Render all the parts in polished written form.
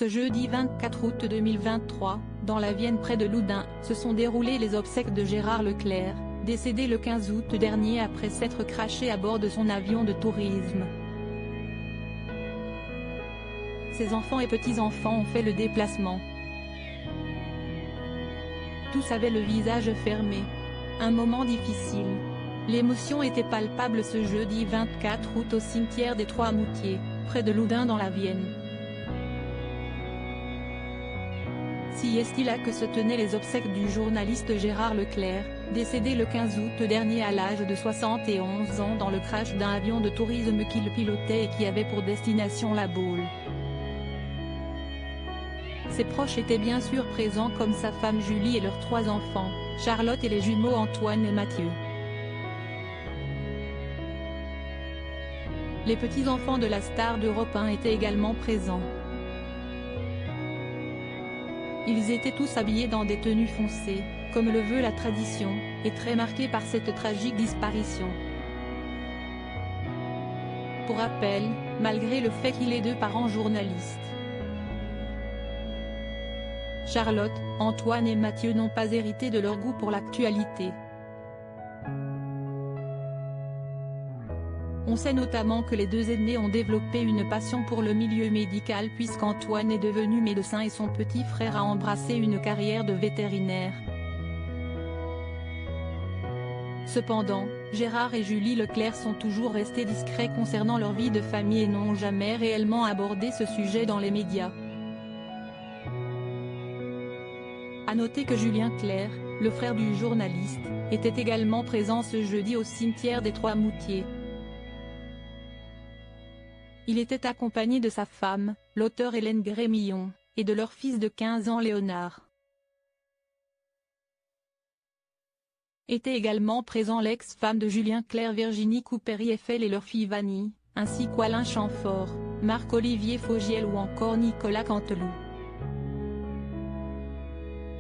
Ce jeudi 24 août 2023, dans la Vienne près de Loudun, se sont déroulées les obsèques de Gérard Leclerc, décédé le 15 août dernier après s'être crashé à bord de son avion de tourisme. Ses enfants et petits-enfants ont fait le déplacement. Tous avaient le visage fermé. Un moment difficile. L'émotion était palpable ce jeudi 24 août au cimetière des Trois-Moutiers, près de Loudun dans la Vienne. Si est là que se tenaient les obsèques du journaliste Gérard Leclerc, décédé le 15 août dernier à l'âge de 71 ans dans le crash d'un avion de tourisme qu'il pilotait et qui avait pour destination La Baule. Ses proches étaient bien sûr présents comme sa femme Julie et leurs 3 enfants, Charlotte et les jumeaux Antoine et Mathieu. Les petits-enfants de la star d'Europe 1 étaient également présents. Ils étaient tous habillés dans des tenues foncées, comme le veut la tradition, et très marqués par cette tragique disparition. Pour rappel, malgré le fait qu'il ait 2 parents journalistes, Charlotte, Antoine et Mathieu n'ont pas hérité de leur goût pour l'actualité. On sait notamment que les 2 aînés ont développé une passion pour le milieu médical puisqu'Antoine est devenu médecin et son petit frère a embrassé une carrière de vétérinaire. Cependant, Gérard et Julie Leclerc sont toujours restés discrets concernant leur vie de famille et n'ont jamais réellement abordé ce sujet dans les médias. À noter que Julien Clerc, le frère du journaliste, était également présent ce jeudi au cimetière des Trois-Moutiers. Il était accompagné de sa femme, l'auteure Hélène Grémillon, et de leur fils de 15 ans Léonard. Était également présent l'ex-femme de Julien Clerc Virginie Coupéry-Eiffel et leur fille Vannie, ainsi qu'Alain Chamfort, Marc-Olivier Fogiel ou encore Nicolas Canteloup.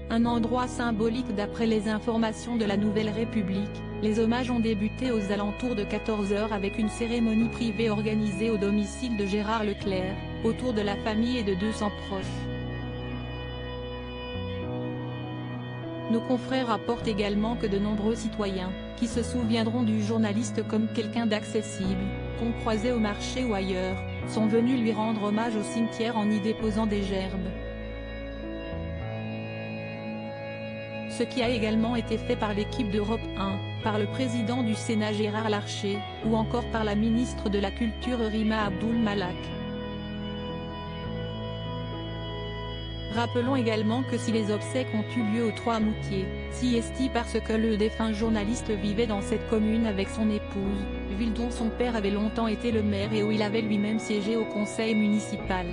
Un endroit symbolique d'après les informations de la Nouvelle République, les hommages ont débuté aux alentours de 14 h avec une cérémonie privée organisée au domicile de Gérard Leclerc, autour de la famille et de 200 proches. Nos confrères rapportent également que de nombreux citoyens, qui se souviendront du journaliste comme quelqu'un d'accessible, qu'on croisait au marché ou ailleurs, sont venus lui rendre hommage au cimetière en y déposant des gerbes. Ce qui a également été fait par l'équipe d'Europe 1, par le président du Sénat Gérard Larcher, ou encore par la ministre de la Culture Rima Abdul Malak. Rappelons également que si les obsèques ont eu lieu aux Trois-Moutiers, si est parce que le défunt journaliste vivait dans cette commune avec son épouse, ville dont son père avait longtemps été le maire et où il avait lui-même siégé au conseil municipal.